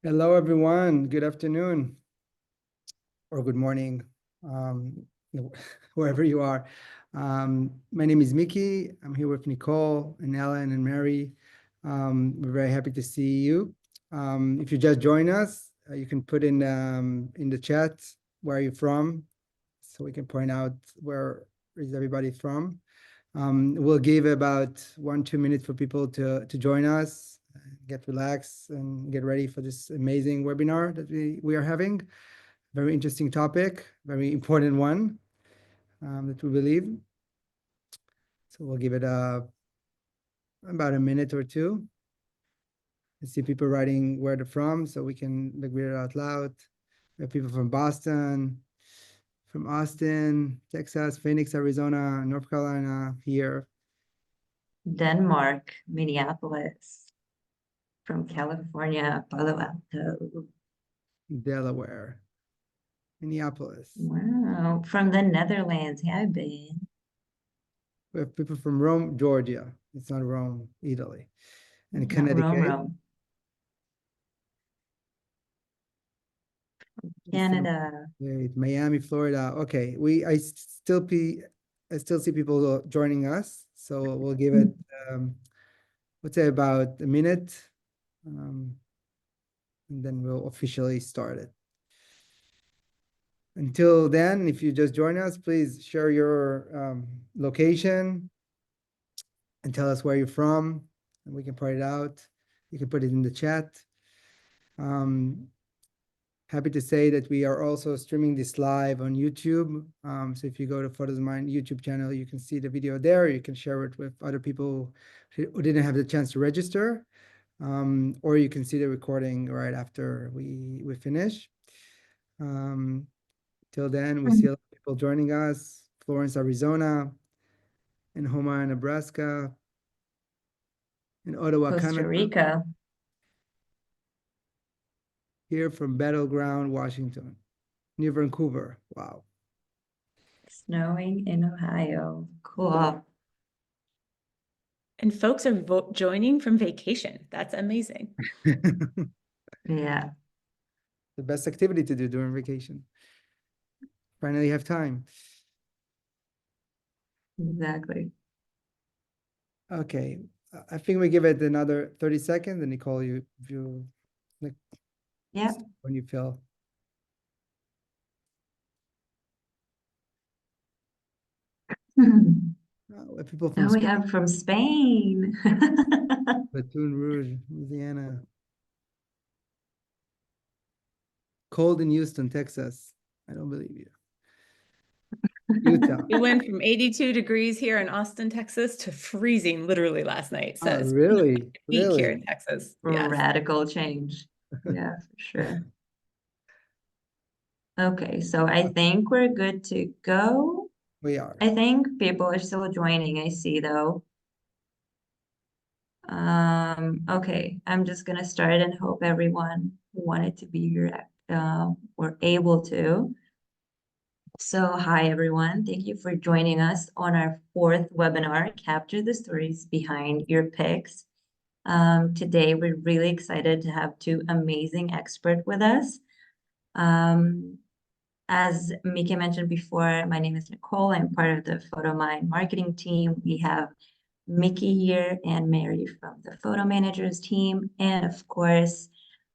Hello, everyone. Good afternoon or good morning, um, wherever you are. My name is Mickey. I'm here with Nicole and Ellen and Mary. We're very happy to see you. If you just join us, you can put in the chat where you're from, so we can point out where is everybody from. We'll give about 1-2 minutes for people to join us, get relaxed, and get ready for this amazing webinar that we are having. Very interesting topic, very important one that we believe. So we'll give it about a minute or two. I see people writing where they're from, so we can read it out loud. We have people from Boston, from Austin, Texas, Phoenix, Arizona, North Carolina, here. Denmark, Minneapolis, from California, Palo Alto. Delaware, Minneapolis. Wow, from the Netherlands. Yeah, I've been. We have people from Rome, Georgia. It's not Rome, Italy. And Not Connecticut. Rome. Canada. Miami, Florida. Okay, I still see people joining us, so we'll give it let's say about a minute, and then we'll officially start it. Until then, if you just join us, please share your location and tell us where you're from, and we can point it out. You can put it in the chat. Happy to say that we are also streaming this live on YouTube. So if you go to Photomyne YouTube channel, you can see the video there. You can share it with other people who didn't have the chance to register, or you can see the recording right after we finish. Till then, we see a lot of people joining us. Florence, Arizona, in Omaha, Nebraska, in Ottawa, Costa Canada. Rica. Here from Battleground, Washington, near Vancouver. Wow. Snowing in Ohio. Cool. And folks are joining from vacation. That's amazing. Yeah. The best activity to do during vacation. Finally have time. Exactly. Okay. I think we give it another 30 seconds and Nicole, if you like, Yeah. when you feel. People from Now we Spain, have from Spain. Baton Rouge, Louisiana. Cold in Houston, Texas. I don't believe you. Utah. We went from 82 degrees here in Austin, Texas to freezing literally last night. So it's really? peak here in Texas. Yes. Radical change. Yeah, for sure. Okay, so I think we're good to go. We are. I think people are still joining, I see though. Okay, I'm just gonna start and hope everyone who wanted to be here were able to. So hi everyone, thank you for joining us on our 4th webinar, Capture the Stories Behind Your Pics. Today we're really excited to have 2 amazing experts with us. As Mika mentioned before, my name is Nicole. I'm part of the Photomyne marketing team. We have Mickey here and Mary from the photo managers team. And of course,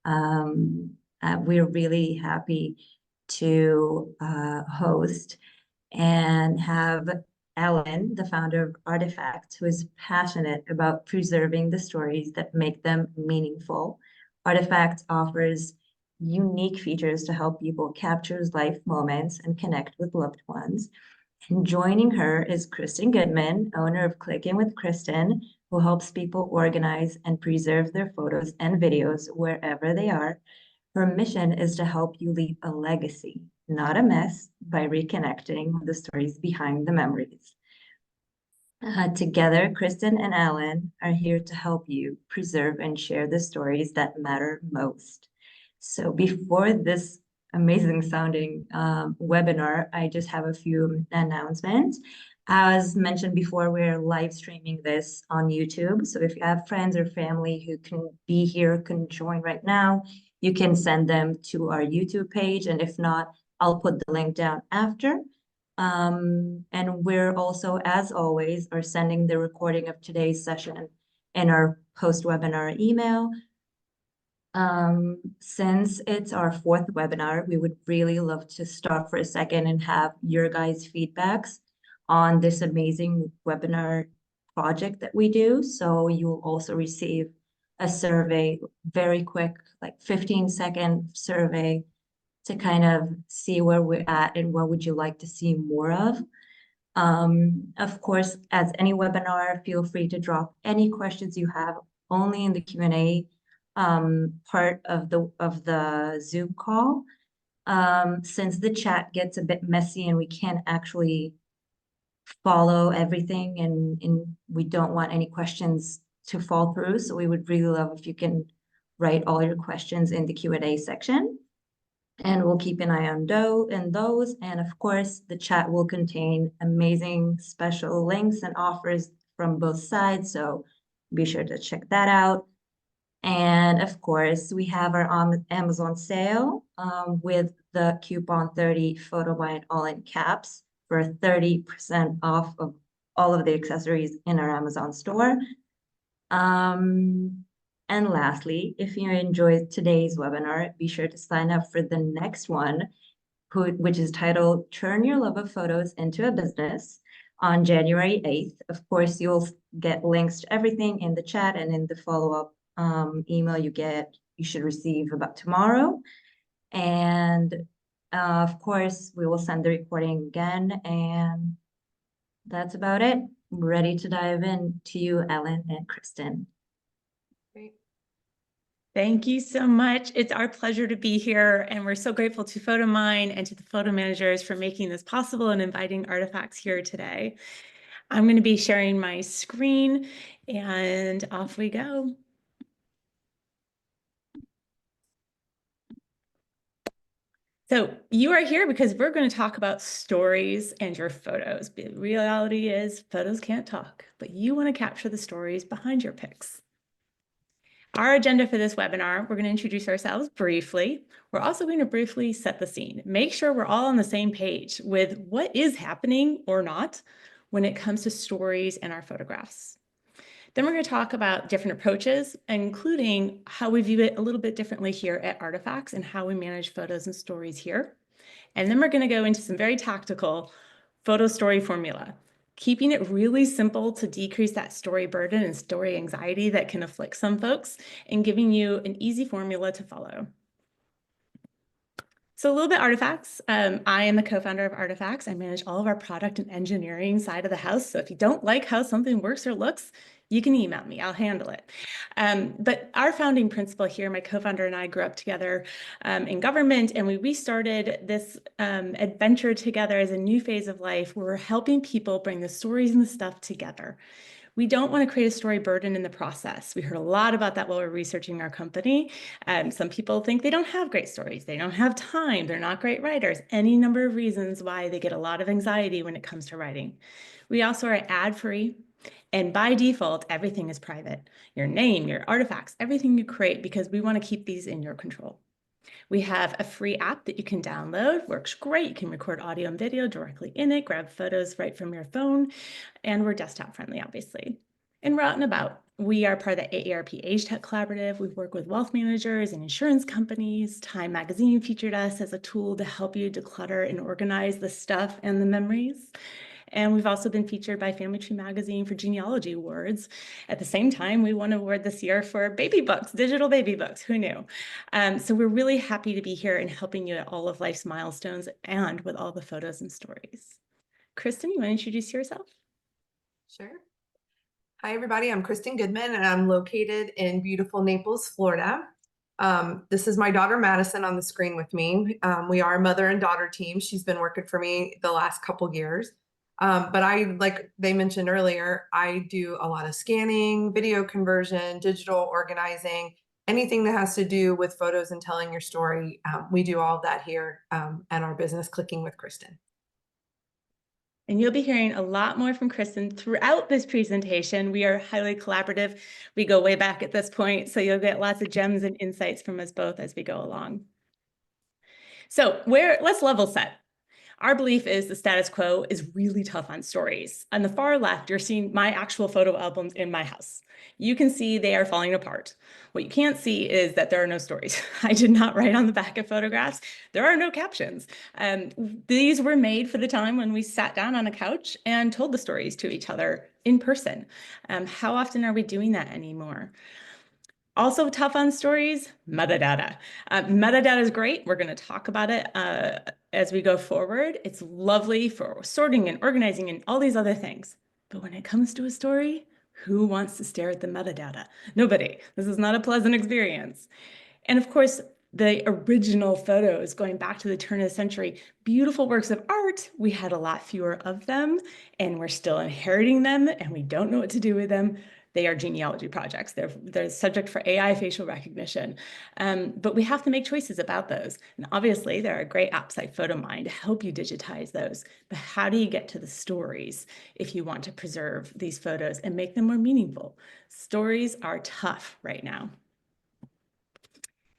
we're really happy to host and have Ellen, the founder of Artifacts, who is passionate about preserving the stories that make them meaningful. Artifacts offers unique features to help people capture life moments and connect with loved ones. And joining her is Kristen Goodman, owner of Clicking with Kristen, who helps people organize and preserve their photos and videos wherever they are. Her mission is to help you leave a legacy, not a mess, by reconnecting with the stories behind the memories. Together, Kristen and Alan are here to help you preserve and share the stories that matter most. So before this amazing sounding webinar, I just have a few announcements. As mentioned before, we're live streaming this on YouTube. So if you have friends or family who can be here, can join right now, you can send them to our YouTube page. And if not, I'll put the link down after. And we're also, as always, are sending the recording of today's session in our post-webinar email. Since it's our 4th webinar, we would really love to stop for a second and have your guys' feedbacks on this amazing webinar project that we do. So you'll also receive a survey, very quick, like 15-second survey to kind of see where we're at and what would you like to see more of. Of course, as any webinar, feel free to drop any questions you have only in the Q&A part of the Zoom call. Since the chat gets a bit messy and we can't actually follow everything and we don't want any questions to fall through, so we would really love if you can write all your questions in the Q&A section. And we'll keep an eye on those. And of course, the chat will contain amazing special links and offers from both sides. So be sure to check that out. And of course, we have our Amazon sale with the coupon 30 Photomyne all in caps for 30% off of all of the accessories in our Amazon store. And lastly, if you enjoyed today's webinar, be sure to sign up for the next one, which is titled Turn Your Love of Photos into a Business on January 8th. Of course, you'll get links to everything in the chat and in the follow-up email you should receive about tomorrow. And of course, we will send the recording again. And that's about it. I'm ready to dive in to you, Ellen and Kristen. Great. Thank you so much. It's our pleasure to be here, and we're so grateful to Photomyne and to the photo managers for making this possible and inviting Artifacts here today. I'm going to be sharing my screen, and off we go. So you are here because we're going to talk about stories and your photos. The reality is photos can't talk, but you want to capture the stories behind your pics. Our agenda for this webinar, we're going to introduce ourselves briefly. We're also going to briefly set the scene. Make sure we're all on the same page with what is happening or not when it comes to stories and our photographs. Then we're going to talk about different approaches, including how we view it a little bit differently here at Artifacts and how we manage photos and stories here. And then we're going to go into some very tactical photo story formula, keeping it really simple to decrease that story burden and story anxiety that can afflict some folks, and giving you an easy formula to follow. So a little bit Artifacts. I am the co-founder of Artifacts. I manage all of our product and engineering side of the house. So if you don't like how something works or looks, you can email me, I'll handle it. But our founding principle here, my co-founder and I grew up together in government, and we started this adventure together as a new phase of life where we're helping people bring the stories and the stuff together. We don't want to create a story burden in the process. We heard a lot about that while we were researching our company. Some people think they don't have great stories. They don't have time. They're not great writers. Any number of reasons why they get a lot of anxiety when it comes to writing. We also are ad-free. And by default, everything is private. Your name, your artifacts, everything you create, because we want to keep these in your control. We have a free app that you can download, works great. You can record audio and video directly in it, grab photos right from your phone, and we're desktop friendly, obviously. And we're out and about. We are part of the AARP Age Tech Collaborative. We work with wealth managers and insurance companies. Time Magazine featured us as a tool to help you declutter and organize the stuff and the memories. And we've also been featured by Family Tree Magazine for genealogy awards. At the same time, we won an award this year for baby books, digital baby books, who knew? So we're really happy to be here and helping you at all of life's milestones and with all the photos and stories. Kristen, you want to introduce yourself? Sure. Hi, everybody. I'm Kristen Goodman, and I'm located in beautiful Naples, Florida. This is my daughter, Madison, on the screen with me. We are a mother and daughter team. She's been working for me the last couple years. But like they mentioned earlier, I do a lot of scanning, video conversion, digital organizing, anything that has to do with photos and telling your story. We do all of that here at our business, Clicking with Kristen. And you'll be hearing a lot more from Kristen throughout this presentation. We are highly collaborative. We go way back at this point, so you'll get lots of gems and insights from us both as we go along. So let's level set. Our belief is the status quo is really tough on stories. On the far left, you're seeing my actual photo albums in my house. You can see they are falling apart. What you can't see is that there are no stories. I did not write on the back of photographs. There are no captions. These were made for the time when we sat down on a couch and told the stories to each other in person. How often are we doing that anymore? Also tough on stories, metadata. Metadata is great. We're going to talk about it as we go forward. It's lovely for sorting and organizing and all these other things. But when it comes to a story, who wants to stare at the metadata? Nobody. This is not a pleasant experience. And of course, the original photos going back to the turn of the century, beautiful works of art, we had a lot fewer of them, and we're still inheriting them, and we don't know what to do with them. They are genealogy projects. They're subject for AI facial recognition. But we have to make choices about those. And obviously, there are great apps like Photomyne to help you digitize those. But how do you get to the stories if you want to preserve these photos and make them more meaningful? Stories are tough right now.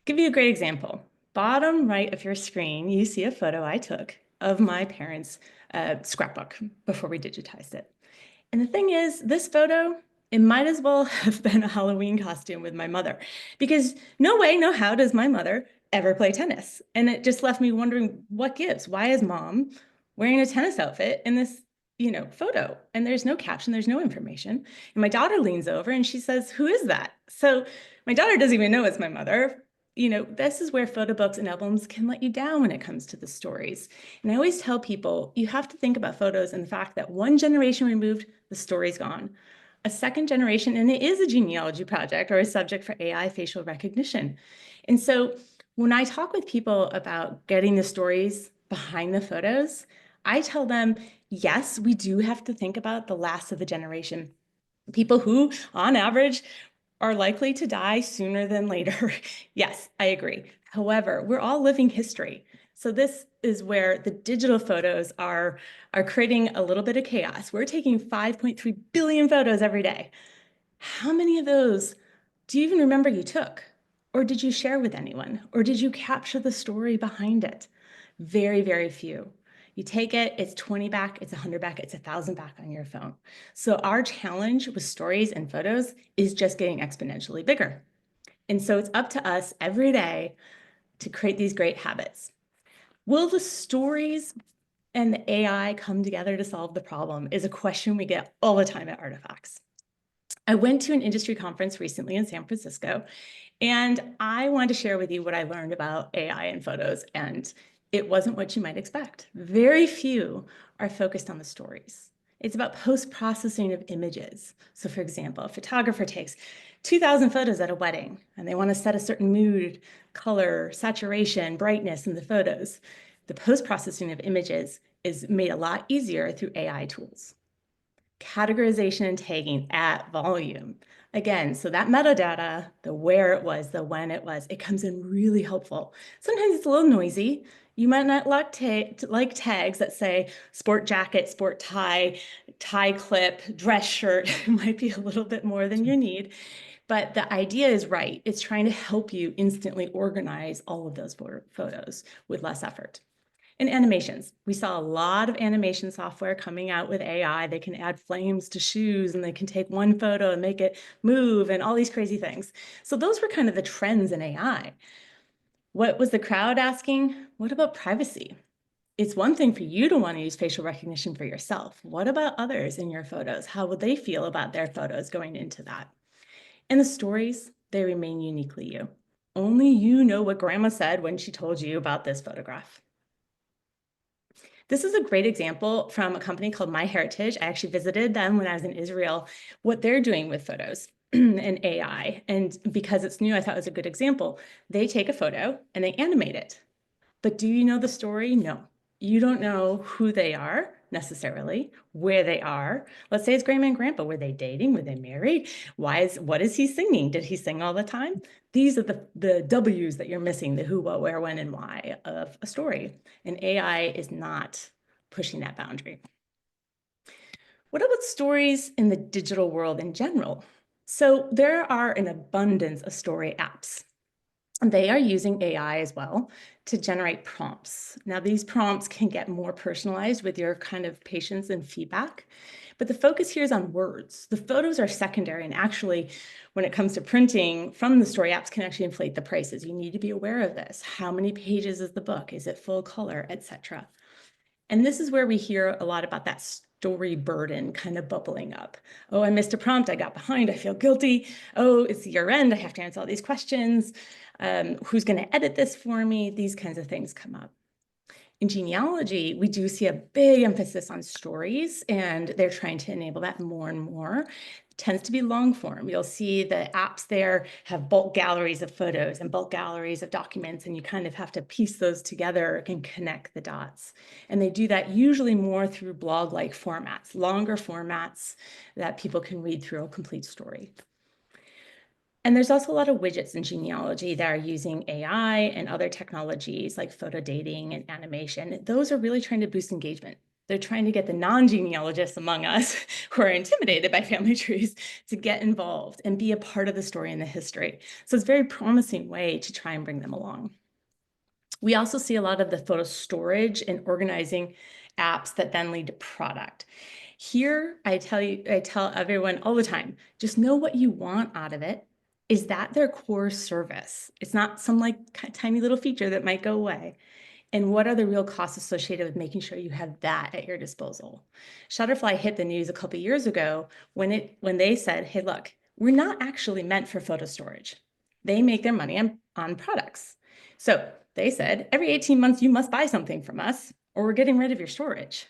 Give you a great example. Bottom right of your screen, you see a photo I took of my parents' scrapbook before we digitized it. And the thing is, this photo, it might as well have been a Halloween costume with my mother, because no way, no how does my mother ever play tennis. And it just left me wondering, what gives? Why is mom wearing a tennis outfit in this, photo? And there's no caption, there's no information. And my daughter leans over and she says, "Who is that?" So my daughter doesn't even know it's my mother. This is where photo books and albums can let you down when it comes to the stories. And I always tell people, you have to think about photos and the fact that one generation removed, the story's gone. A second generation, and it is a genealogy project or a subject for AI facial recognition. And so when I talk with people about getting the stories behind the photos, I tell them, yes, we do have to think about the last of the generation. People who, on average, are likely to die sooner than later. Yes, I agree. However, we're all living history. So this is where the digital photos are creating a little bit of chaos. We're taking 5.3 billion photos every day. How many of those do you even remember you took? Or did you share with anyone? Or did you capture the story behind it? Very, very few. You take it, it's 20 back, it's 100 back, it's 1,000 back on your phone. So our challenge with stories and photos is just getting exponentially bigger. And so it's up to us every day to create these great habits. Will the stories and the AI come together to solve the problem is a question we get all the time at Artifacts. I went to an industry conference recently in San Francisco, and I wanted to share with you what I learned about AI and photos, and it wasn't what you might expect. Very few are focused on the stories. It's about post-processing of images. So for example, a photographer takes 2,000 photos at a wedding, and they want to set a certain mood, color, saturation, brightness in the photos. The post-processing of images is made a lot easier through AI tools. Categorization and tagging at volume. Again, so that metadata, the where it was, the when it was, it comes in really helpful. Sometimes it's a little noisy. You might not like tags that say sport jacket, sport tie, tie clip, dress shirt. It might be a little bit more than you need. But the idea is right. It's trying to help you instantly organize all of those photos with less effort. And animations. We saw a lot of animation software coming out with AI. They can add flames to shoes, and they can take one photo and make it move and all these crazy things. So those were kind of the trends in AI. What was the crowd asking? What about privacy? It's one thing for you to want to use facial recognition for yourself. What about others in your photos? How would they feel about their photos going into that? And the stories, they remain uniquely you. Only you know what grandma said when she told you about this photograph. This is a great example from a company called MyHeritage. I actually visited them when I was in Israel, what they're doing with photos and AI. And because it's new, I thought it was a good example. They take a photo and they animate it. But do you know the story? No. You don't know who they are necessarily, where they are. Let's say it's grandma and grandpa. Were they dating? Were they married? What is he singing? Did he sing all the time? These are the W's that you're missing, the who, what, where, when, and why of a story. And AI is not pushing that boundary. What about stories in the digital world in general? So there are an abundance of story apps. They are using AI as well to generate prompts. Now, these prompts can get more personalized with your kind of patience and feedback, but the focus here is on words. The photos are secondary, and actually, when it comes to printing from the story apps can actually inflate the prices. You need to be aware of this. How many pages is the book? Is it full color, etc.? And this is where we hear a lot about that story burden kind of bubbling up. Oh, I missed a prompt. I got behind. I feel guilty. Oh, it's year end. I have to answer all these questions. Who's going to edit this for me? These kinds of things come up. In genealogy, we do see a big emphasis on stories, and they're trying to enable that more and more. It tends to be long form. You'll see the apps there have bulk galleries of photos and bulk galleries of documents, and you kind of have to piece those together and connect the dots. And they do that usually more through blog-like formats, longer formats that people can read through a complete story. And there's also a lot of widgets in genealogy that are using AI and other technologies like photo dating and animation. Those are really trying to boost engagement. They're trying to get the non-genealogists among us who are intimidated by family trees to get involved and be a part of the story and the history. So it's a very promising way to try and bring them along. We also see a lot of the photo storage and organizing apps that then lead to product. Here, I tell everyone all the time, just know what you want out of it. Is that their core service? It's not some like tiny little feature that might go away. And what are the real costs associated with making sure you have that at your disposal? Shutterfly hit the news a couple of years ago when they said, hey, look, we're not actually meant for photo storage. They make their money on products. So they said, every 18 months, you must buy something from us or we're getting rid of your storage.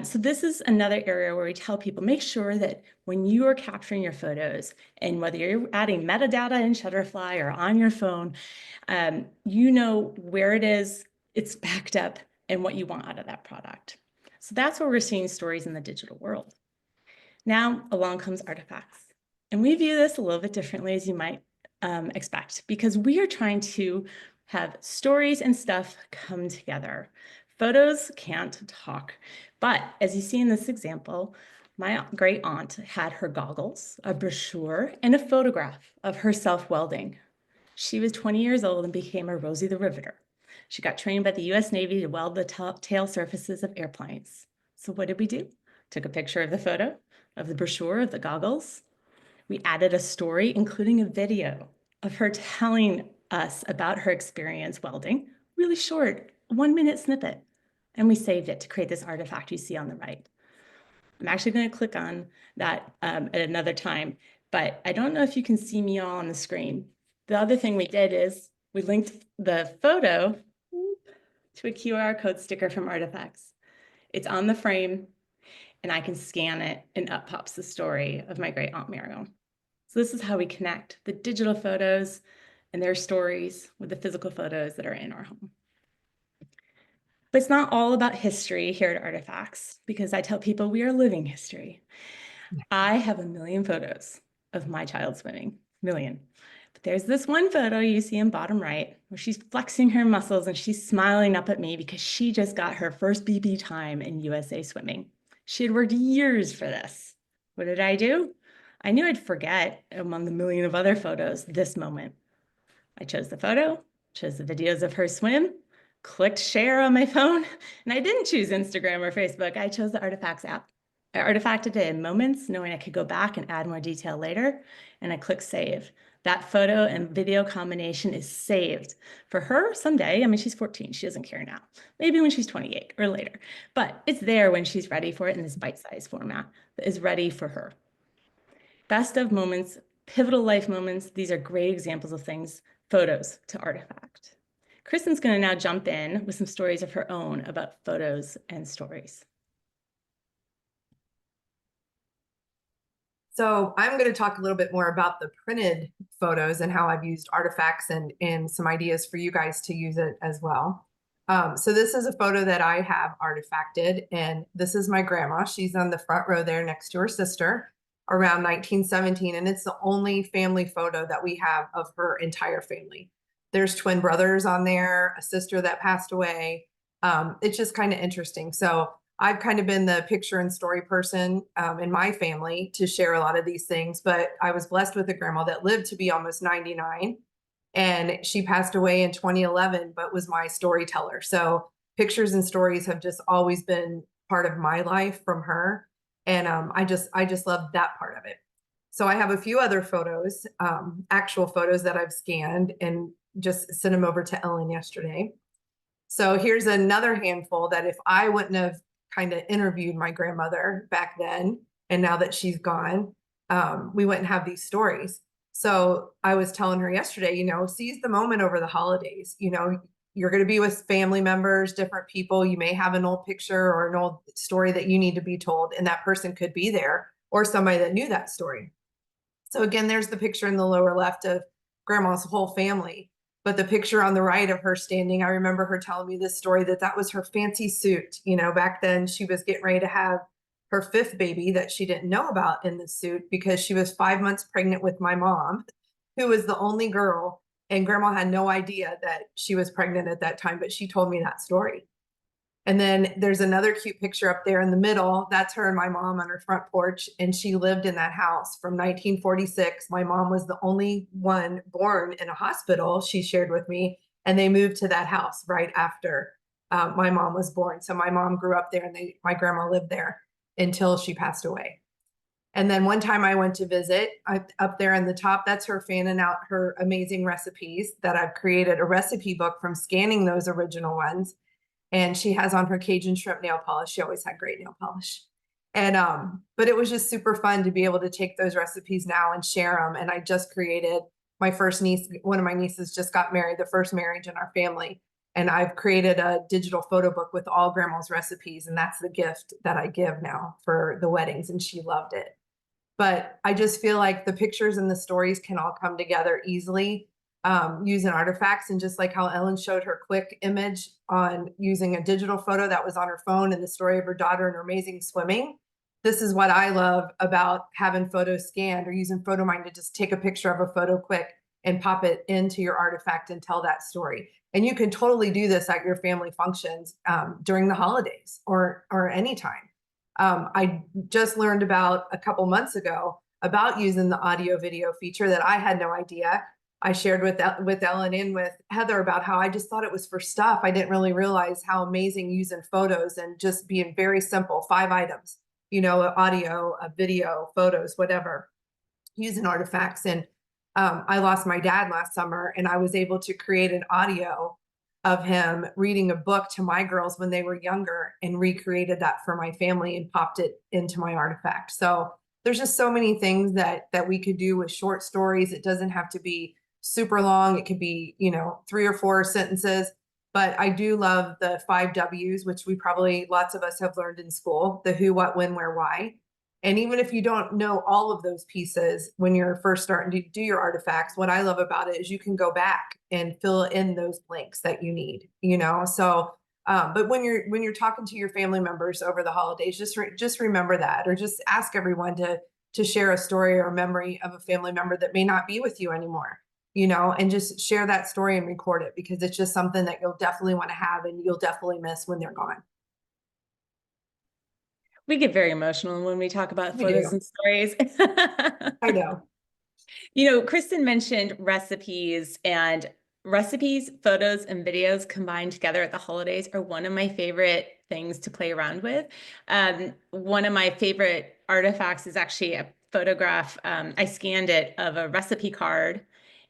So this is another area where we tell people, make sure that when you are capturing your photos, and whether you're adding metadata in Shutterfly or on your phone, you know where it is, it's backed up, and what you want out of that product. So that's where we're seeing stories in the digital world. Now along comes Artifacts. And we view this a little bit differently, as you might expect, because we are trying to have stories and stuff come together. Photos can't talk. But as you see in this example, my great aunt had her goggles, a brochure, and a photograph of herself welding. She was 20 years old and became a Rosie the Riveter. She got trained by the US Navy to weld the tail surfaces of airplanes. So what did we do? Took a picture of the photo, of the brochure, of the goggles. We added a story, including a video of her telling us about her experience welding, really short, 1-minute snippet. And we saved it to create this artifact you see on the right. I'm actually going to click on that at another time, but I don't know if you can see me all on the screen. The other thing we did is we linked the photo to a QR code sticker from Artifacts. It's on the frame, and I can scan it, and up pops the story of my great aunt Mariel. So this is how we connect the digital photos and their stories with the physical photos that are in our home. But it's not all about history here at Artifacts, because I tell people we are living history. I have 1 million photos of my child swimming, million. But there's this one photo you see in bottom right where she's flexing her muscles and she's smiling up at me because she just got her first BB time in USA swimming. She had worked years for this. What did I do? I knew I'd forget among the million of other photos this moment. I chose the photo, chose the videos of her swim, clicked share on my phone, and I didn't choose Instagram or Facebook. I chose the Artifacts app. I artifacted it in moments, knowing I could go back and add more detail later, and I clicked save. That photo and video combination is saved for her someday. I mean, she's 14, she doesn't care now. Maybe when she's 28 or later, but it's there when she's ready for it in this bite-sized format that is ready for her. Best of moments, pivotal life moments, these are great examples of things, photos to Artifact. Kristen's going to now jump in with some stories of her own about photos and stories. So I'm going to talk a little bit more about the printed photos and how I've used Artifacts and some ideas for you guys to use it as well. So this is a photo that I have artifacted, and this is my grandma. She's on the front row there next to her sister around 1917, and it's the only family photo that we have of her entire family. There's twin brothers on there, a sister that passed away. It's just kind of interesting. So I've kind of been the picture and story person in my family to share a lot of these things, but I was blessed with a grandma that lived to be almost 99, and she passed away in 2011, but was my storyteller. So pictures and stories have just always been part of my life from her. And I just love that part of it. So I have a few other photos, actual photos that I've scanned and just sent them over to Ellen yesterday. So here's another handful that if I wouldn't have kind of interviewed my grandmother back then, and now that she's gone, we wouldn't have these stories. So I was telling her yesterday, you know, seize the moment over the holidays. You know, you're going to be with family members, different people. You may have an old picture or an old story that you need to be told, and that person could be there, or somebody that knew that story. So again, there's the picture in the lower left of grandma's whole family. But the picture on the right of her standing, I remember her telling me this story that was her fancy suit. You know, back then she was getting ready to have her 5th baby that she didn't know about in the suit because she was 5 months pregnant with my mom, who was the only girl. And grandma had no idea that she was pregnant at that time, but she told me that story. And then there's another cute picture up there in the middle. That's her and my mom on her front porch. And she lived in that house from 1946. My mom was the only one born in a hospital, she shared with me. And they moved to that house right after my mom was born. So my mom grew up there, and my grandma lived there until she passed away. And then one time I went to visit up there in the top, that's her fanning out her amazing recipes that I've created a recipe book from scanning those original ones. And she has on her Cajun shrimp nail polish. She always had great nail polish. And but it was just super fun to be able to take those recipes now and share them. And I just created my first niece, one of my nieces just got married, the first marriage in our family. And I've created a digital photo book with all grandma's recipes. And that's the gift that I give now for the weddings. And she loved it. But I just feel like the pictures and the stories can all come together easily using artifacts. And just like how Ellen showed her quick image on using a digital photo that was on her phone and the story of her daughter and her amazing swimming, this is what I love about having photos scanned or using Photomyne to just take a picture of a photo quick and pop it into your artifact and tell that story. And you can totally do this at your family functions during the holidays or anytime. I just learned about a couple months ago about using the audio video feature that I had no idea. I shared with Ellen and with Heather about how I just thought it was for stuff. I didn't really realize how amazing using photos and just being very simple, 5 items, you know, audio, a video, photos, whatever, using artifacts. And I lost my dad last summer, and I was able to create an audio of him reading a book to my girls when they were younger and recreated that for my family and popped it into my artifact. So there's just so many things that we could do with short stories. It doesn't have to be super long. It could be, you know, 3 or 4 sentences. But I do love the 5 W's, which we probably, lots of us have learned in school, the who, what, when, where, why. And even if you don't know all of those pieces when you're first starting to do your artifacts, what I love about it is you can go back and fill in those blanks that you need, you know? So, but when you're talking to your family members over the holidays, just remember that, or just ask everyone to share a story or a memory of a family member that may not be with you anymore, you know, and just share that story and record it, because it's just something that you'll definitely want to have and you'll definitely miss when they're gone. We get very emotional when we talk about photos and stories. I know. You know, Kristen mentioned recipes, and recipes, photos, and videos combined together at the holidays are one of my favorite things to play around with. One of my favorite artifacts is actually a photograph. I scanned it of a recipe card,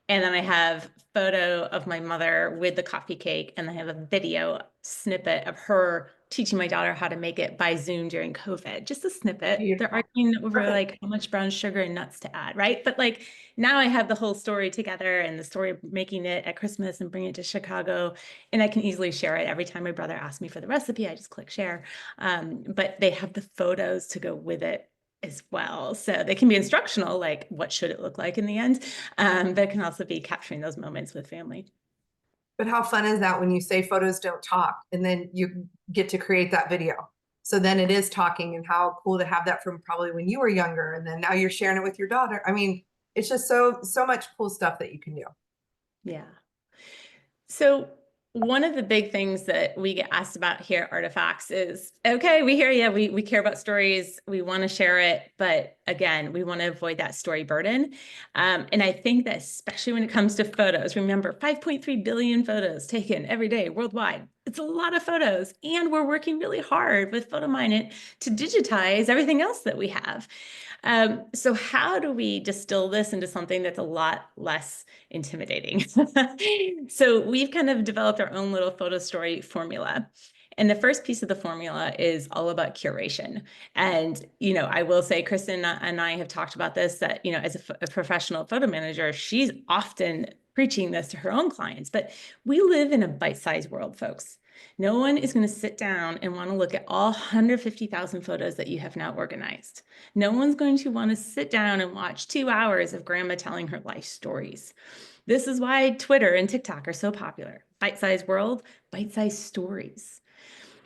and then I have photo of my mother with the coffee cake, and I have a video snippet of her teaching my daughter how to make it by Zoom during COVID. Just a snippet. Beautiful. They're arguing over like how much brown sugar and nuts to add, right? But like now I have the whole story together, and the story of making it at Christmas and bringing it to Chicago, and I can easily share it. Every time my brother asks me for the recipe, I just click share. But they have the photos to go with it as well. So they can be instructional, like what should it look like in the end, but it can also be capturing those moments with family. But how fun is that when you say photos don't talk, and then you get to create that video? So then it is talking, and how cool to have that from probably when you were younger, and then now you're sharing it with your daughter. I mean, it's just so much cool stuff that you can do. Yeah. So one of the big things that we get asked about here at Artifacts is, okay, we hear you, we care about stories, we want to share it, but again, we want to avoid that story burden. And I think that especially when it comes to photos, remember 5.3 billion photos taken every day worldwide. It's a lot of photos, and we're working really hard with Photomyne to digitize everything else that we have. So how do we distill this into something that's a lot less intimidating? So we've kind of developed our own little photo story formula. And the first piece of the formula is all about curation. And, I will say, Kristen and I have talked about this, that, as a professional photo manager, she's often preaching this to her own clients, but we live in a bite-sized world, folks. No one is going to sit down and want to look at all 150,000 photos that you have now organized. No one's going to want to sit down and watch 2 hours of grandma telling her life stories. This is why Twitter and TikTok are so popular. Bite-sized world, bite-sized stories.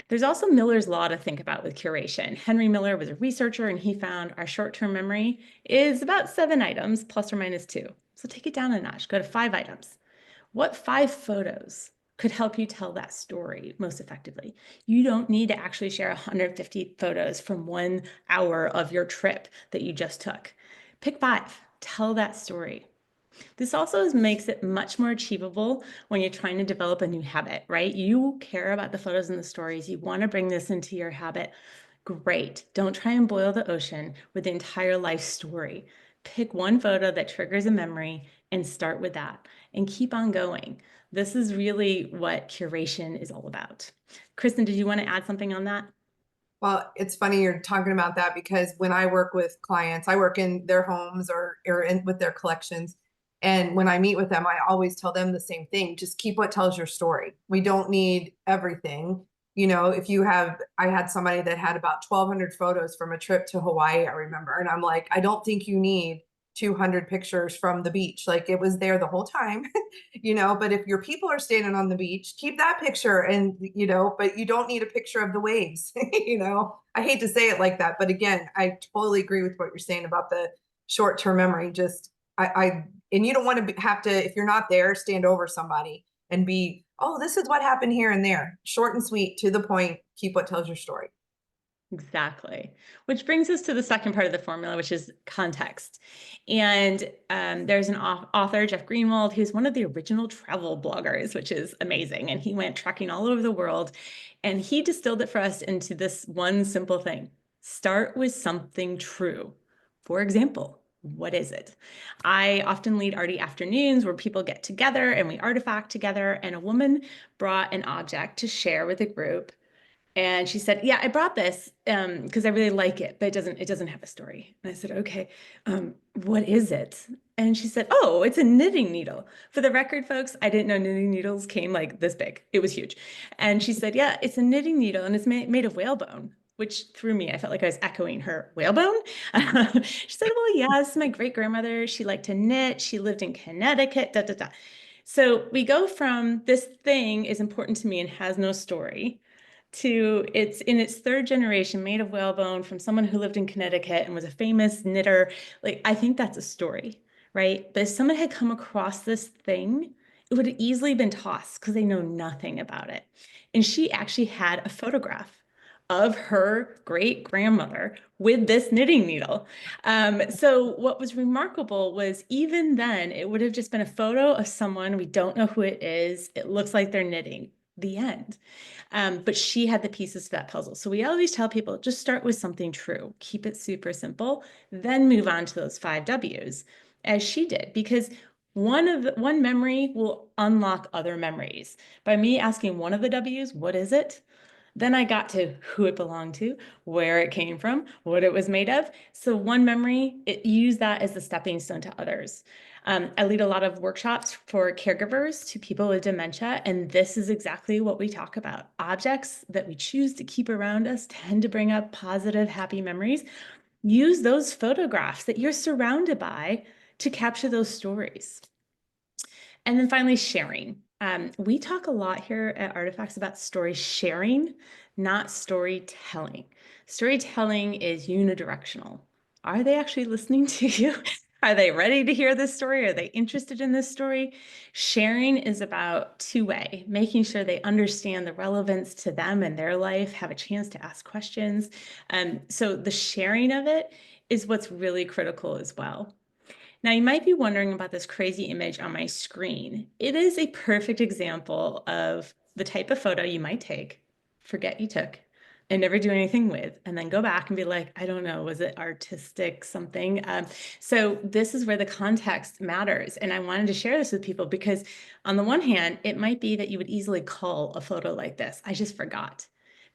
There's also Miller's Law to think about with curation. Henry Miller was a researcher, and he found our short-term memory is about 7 items, plus or minus 2. So take it down a notch, go to 5 items. What 5 photos could help you tell that story most effectively? You don't need to actually share 150 photos from 1 hour of your trip that you just took. Pick 5, tell that story. This also makes it much more achievable when you're trying to develop a new habit, right? You care about the photos and the stories. You want to bring this into your habit. Great. Don't try and boil the ocean with the entire life story. Pick one photo that triggers a memory and start with that and keep on going. This is really what curation is all about. Kristen, did you want to add something on that? Well, it's funny you're talking about that, because when I work with clients, I work in their homes or with their collections. And when I meet with them, I always tell them the same thing. Just keep what tells your story. We don't need everything. I had somebody that had about 1,200 photos from a trip to Hawaii, I remember. And I'm like, I don't think you need 200 pictures from the beach. Like, it was there the whole time, but if your people are standing on the beach, keep that picture. And, but you don't need a picture of the waves. I hate to say it like that, but again, I totally agree with what you're saying about the short-term memory. Just, and you don't want to have to, if you're not there, stand over somebody and be, oh, this is what happened here and there. Short and sweet, to the point, keep what tells your story. Exactly. Which brings us to the second part of the formula, which is context. And there's an author, Jeff Greenwald, who's one of the original travel bloggers, which is amazing. And he went trekking all over the world, and he distilled it for us into this one simple thing. Start with something true. For example, what is it? I often lead arty afternoons where people get together and we artifact together, and a woman brought an object to share with the group. And she said, yeah, I brought this because I really like it, but it doesn't have a story. And I said, okay, what is it? And she said, oh, it's a knitting needle. For the record, folks, I didn't know knitting needles came like this big. It was huge. And she said, yeah, it's a knitting needle, and it's made of whalebone, which threw me. I felt like I was echoing her. Whalebone? She said, well, yes, my great grandmother, she liked to knit. She lived in Connecticut, da, da, da. So we go from this thing is important to me and has no story to it's in its 3rd generation, made of whalebone, from someone who lived in Connecticut and was a famous knitter. Like, I think that's a story, right? But if someone had come across this thing, it would have easily been tossed because they know nothing about it. And she actually had a photograph of her great grandmother with this knitting needle. So what was remarkable was, even then, it would have just been a photo of someone, we don't know who it is, it looks like they're knitting, the end. But she had the pieces to that puzzle. So we always tell people, just start with something true, keep it super simple, then move on to those 5 W's, as she did, because one memory will unlock other memories. By me asking one of the W's, what is it? Then I got to who it belonged to, where it came from, what it was made of. So one memory, use that as the stepping stone to others. I lead a lot of workshops for caregivers to people with dementia, and this is exactly what we talk about. Objects that we choose to keep around us tend to bring up positive, happy memories. Use those photographs that you're surrounded by to capture those stories. And then finally, sharing. We talk a lot here at Artifacts about story sharing, not storytelling. Storytelling is unidirectional. Are they actually listening to you? Are they ready to hear this story? Are they interested in this story? Sharing is about two-way, making sure they understand the relevance to them and their life, have a chance to ask questions. So the sharing of it is what's really critical as well. Now, you might be wondering about this crazy image on my screen. It is a perfect example of the type of photo you might take, forget you took, and never do anything with, and then go back and be like, I don't know, was it artistic something? So this is where the context matters. And I wanted to share this with people because on the one hand, it might be that you would easily cull a photo like this. I just forgot.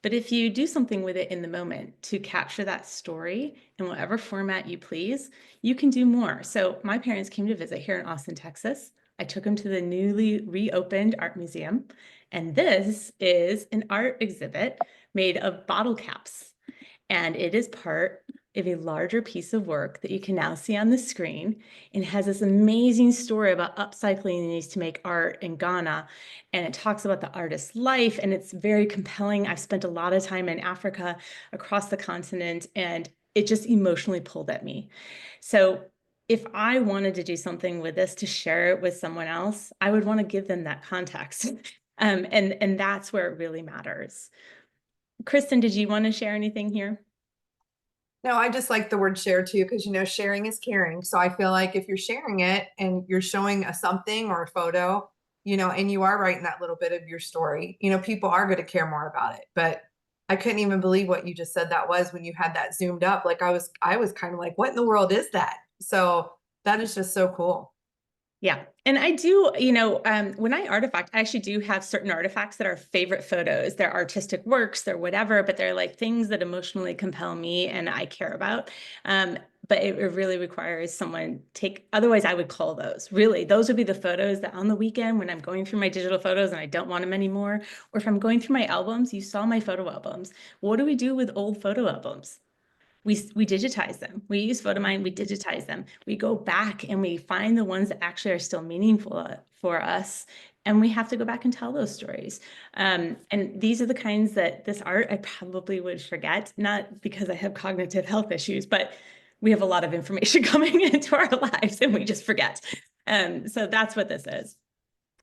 But if you do something with it in the moment to capture that story in whatever format you please, you can do more. So my parents came to visit here in Austin, Texas. I took them to the newly reopened art museum. And this is an art exhibit made of bottle caps. And it is part of a larger piece of work that you can now see on the screen. And has this amazing story about upcycling these to make art in Ghana. And it talks about the artist's life, and it's very compelling. I've spent a lot of time in Africa, across the continent, and it just emotionally pulled at me. So if I wanted to do something with this to share it with someone else, I would want to give them that context. And that's where it really matters. Kristen, did you want to share anything here? No, I just like the word share too, because sharing is caring. So I feel like if you're sharing it and you're showing a something or a photo, and you are writing that little bit of your story, people are going to care more about it. But I couldn't even believe what you just said that was when you had that zoomed up. Like I was kind of like, what in the world is that? So that is just so cool. Yeah. And I do, when I artifact, I actually do have certain artifacts that are favorite photos. They're artistic works, they're whatever, but they're like things that emotionally compel me and I care about. But it really requires someone otherwise I would call those. Really, those would be the photos that on the weekend when I'm going through my digital photos and I don't want them anymore, or if I'm going through my albums, you saw my photo albums. What do we do with old photo albums? We digitize them. We use Photomyne, we digitize them. We go back and we find the ones that actually are still meaningful for us. And we have to go back and tell those stories. And these are the kinds that this art I probably would forget, not because I have cognitive health issues, but we have a lot of information coming into our lives and we just forget. So that's what this is.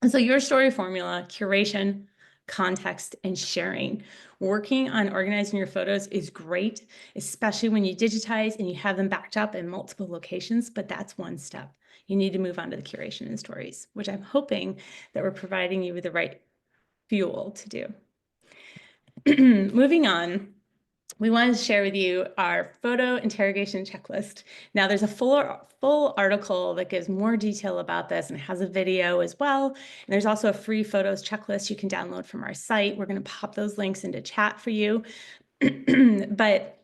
And so your story formula, curation, context, and sharing. Working on organizing your photos is great, especially when you digitize and you have them backed up in multiple locations, but that's one step. You need to move on to the curation and stories, which I'm hoping that we're providing you with the right fuel to do. Moving on. We wanted to share with you our photo interrogation checklist. Now there's a full article that gives more detail about this and has a video as well. And there's also a free photos checklist you can download from our site. We're going to pop those links into chat for you. But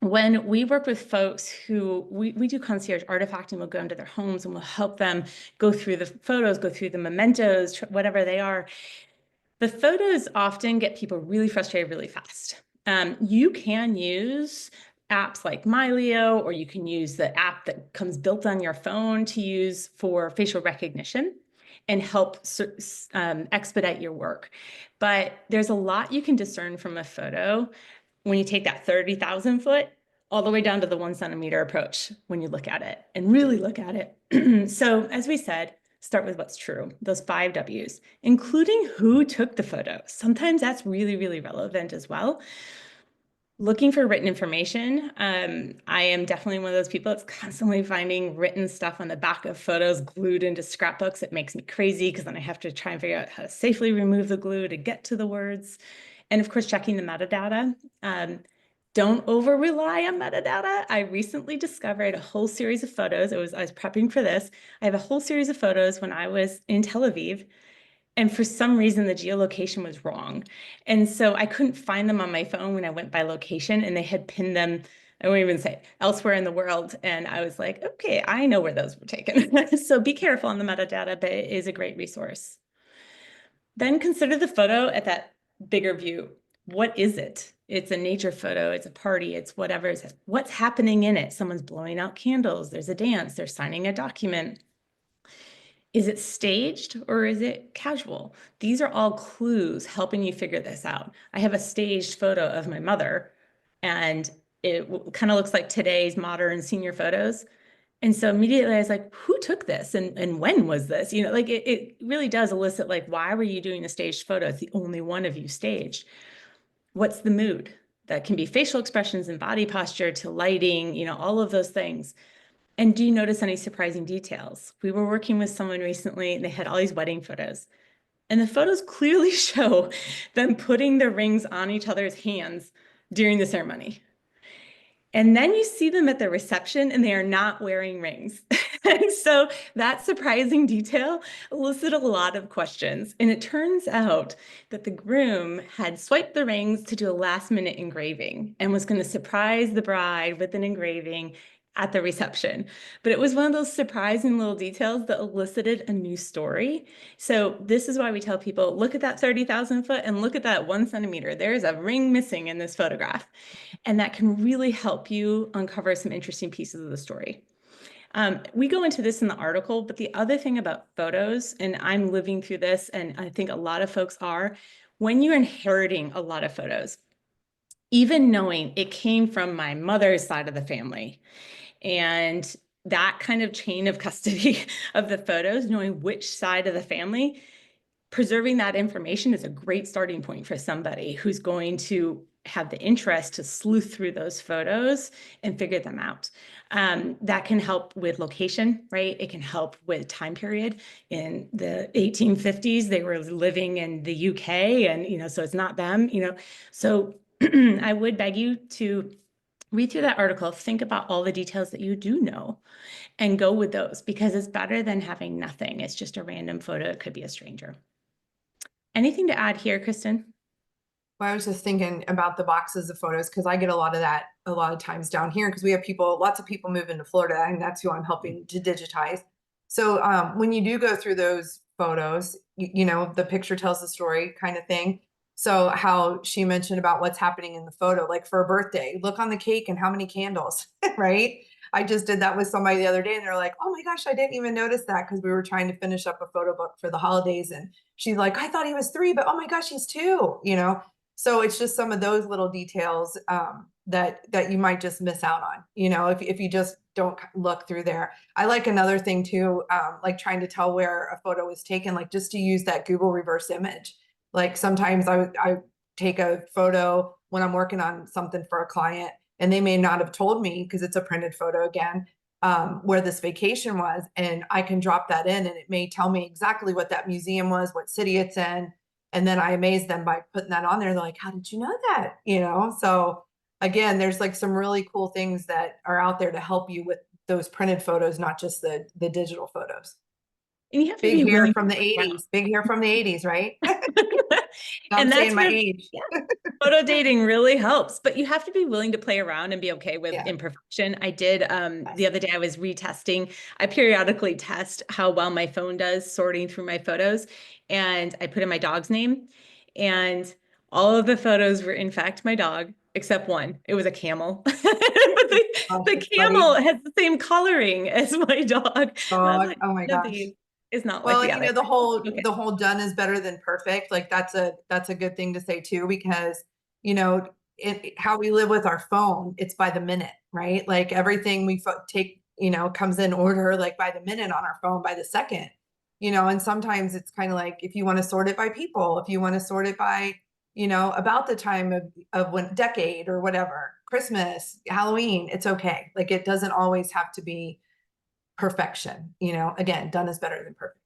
when we work with folks who we do concierge artifacting, we'll go into their homes and we'll help them go through the photos, go through the mementos, whatever they are. The photos often get people really frustrated really fast. You can use apps like MyLeo, or you can use the app that comes built on your phone to use for facial recognition and help expedite your work. But there's a lot you can discern from a photo when you take that 30,000 foot all the way down to the 1 centimeter approach when you look at it and really look at it. So as we said, start with what's true, those 5 W's, including who took the photo. Sometimes that's really, really relevant as well. Looking for written information. I am definitely one of those people that's constantly finding written stuff on the back of photos glued into scrapbooks. It makes me crazy because then I have to try and figure out how to safely remove the glue to get to the words. And of course, checking the metadata. Don't over rely on metadata. I recently discovered a whole series of photos. I was prepping for this. I have a whole series of photos when I was in Tel Aviv. And for some reason, the geolocation was wrong. And so I couldn't find them on my phone when I went by location, and they had pinned them, I won't even say, elsewhere in the world. And I was like, okay, I know where those were taken. So be careful on the metadata, but it is a great resource. Then consider the photo at that bigger view. What is it? It's a nature photo, it's a party, it's whatever. It's what's happening in it? Someone's blowing out candles, there's a dance, they're signing a document. Is it staged or is it casual? These are all clues helping you figure this out. I have a staged photo of my mother, and it kind of looks like today's modern senior photos. And so immediately I was like, who took this? And when was this? You know, like it really does elicit, like, why were you doing a staged photo? It's the only one of you staged. What's the mood? That can be facial expressions and body posture to lighting, you know, all of those things. And do you notice any surprising details? We were working with someone recently and they had all these wedding photos. And the photos clearly show them putting the rings on each other's hands during the ceremony. And then you see them at the reception and they are not wearing rings. And so that surprising detail elicited a lot of questions. And it turns out that the groom had swiped the rings to do a last minute engraving and was going to surprise the bride with an engraving at the reception. But it was one of those surprising little details that elicited a new story. So this is why we tell people, look at that 30,000 foot and look at that 1 centimeter. There's a ring missing in this photograph. And that can really help you uncover some interesting pieces of the story. We go into this in the article, but the other thing about photos, and I'm living through this, and I think a lot of folks are, when you're inheriting a lot of photos, even knowing it came from my mother's side of the family, and that kind of chain of custody of the photos, knowing which side of the family, preserving that information is a great starting point for somebody who's going to have the interest to sleuth through those photos and figure them out. That can help with location, right? It can help with time period. In the 1850s, they were living in the UK, and, you know, so it's not them, you know. So I would beg you to read through that article, think about all the details that you do know, and go with those, because it's better than having nothing. It's just a random photo. It could be a stranger. Anything to add here, Kristen? Well, I was just thinking about the boxes of photos because I get a lot of that a lot of times down here because we have people, lots of people move into Florida, and that's who I'm helping to digitize. So when you do go through those photos, you know, the picture tells the story kind of thing. So how she mentioned about what's happening in the photo, like for a birthday, look on the cake and how many candles, right? I just did that with somebody the other day and they're like, oh my gosh, I didn't even notice that because we were trying to finish up a photo book for the holidays. And she's like, I thought he was 3, but oh my gosh, he's 2, you know? So it's just some of those little details that you might just miss out on, you know, if you just don't look through there. I like another thing too, like trying to tell where a photo was taken, like just to use that Google reverse image. Like sometimes I take a photo when I'm working on something for a client and they may not have told me because it's a printed photo again, where this vacation was, and I can drop that in and it may tell me exactly what that museum was, what city it's in. And then I amaze them by putting that on there. They're like, how did you know that? You know, so again, there's like some really cool things that are out there to help you with those printed photos, not just the digital photos. And you have to Big be hair willing from the to 80s, big hair from the 80s, right? I'm and saying that's my where age. photo dating really helps, but you have to be willing to play around and be okay with Yeah. imperfection. I did the other day I was retesting. I periodically test how well my phone does sorting through my photos, and I put in my dog's name, and all of the photos were in fact my dog, except one. It was a camel. But the camel has the same coloring as my dog. And I was like, Oh my one of gosh. these is not like Well, the you other. know, Okay. the whole done is better than perfect. Like that's a good thing to say too, because you know, how we live with our phone, it's by the minute, right? Like everything we take, you know, comes in order like by the minute on our phone, by the second, you know, and sometimes it's kind of like if you want to sort it by people, if you want to sort it by, you know, about the time of when decade or whatever, Christmas, Halloween, it's okay. Like it doesn't always have to be perfection, you know, again, done is better than perfect.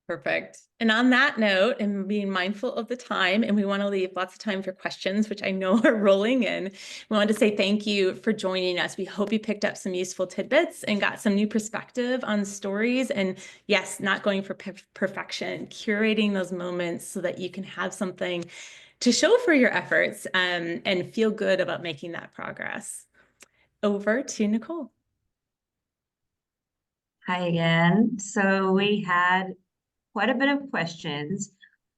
Perfect. And on that note, and being mindful of the time, and we want to leave lots of time for questions, which I know are rolling in, we want to say thank you for joining us. We hope you picked up some useful tidbits and got some new perspective on stories. And yes, not going for perfection, curating those moments so that you can have something to show for your efforts and feel good about making that progress. Over to Nicole. Hi again. So we had quite a bit of questions.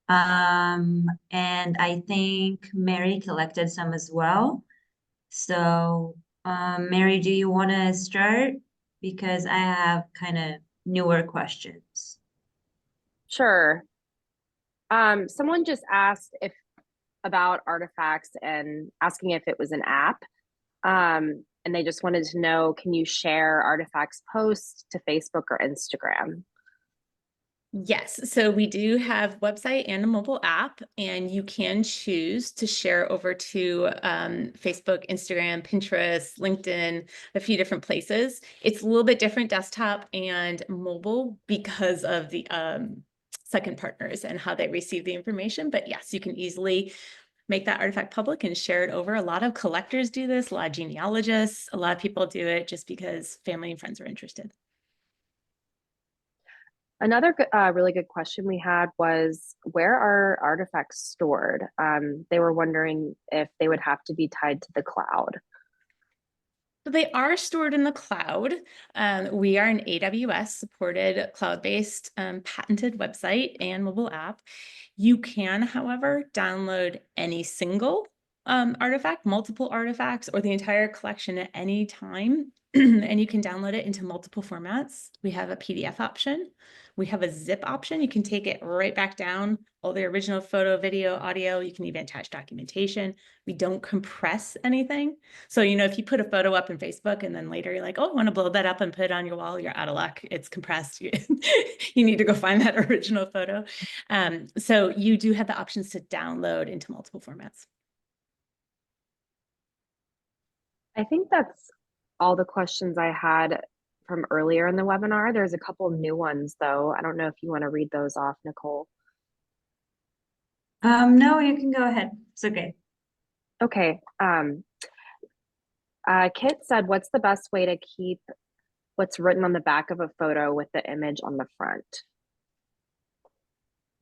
And I think Mary collected some as well. So, Mary, do you want to start? Because I have kind of newer questions. Sure. Someone just asked if about Artifacts and asking if it was an app. and they just wanted to know, can you share Artifacts posts to Facebook or Instagram? Yes, so we do have website and a mobile app, and you can choose to share over to Facebook, Instagram, Pinterest, LinkedIn, a few different places. It's a little bit different desktop and mobile because of the second partners and how they receive the information. But yes, you can easily make that artifact public and share it over. A lot of collectors do this, a lot of genealogists, a lot of people do it just because family and friends are interested. Another really good question we had was, where are artifacts stored? They were wondering if they would have to be tied to the cloud. So they are stored in the cloud. We are an AWS supported cloud-based patented website and mobile app. You can, however, download any single artifact, multiple artifacts, or the entire collection at any time. And you can download it into multiple formats. We have a PDF option. We have a zip option. You can take it right back down, all the original photo, video, audio. You can even attach documentation. We don't compress anything. So, you know, if you put a photo up in Facebook and then later you're like, oh, I want to blow that up and put it on your wall, you're out of luck. It's compressed. You need to go find that original photo. So you do have the options to download into multiple formats. I think that's all the questions I had from earlier in the webinar. There's a couple new ones though. I don't know if you want to read those off, Nicole. No, you can go ahead. It's okay. Okay. Kit said, what's the best way to keep what's written on the back of a photo with the image on the front?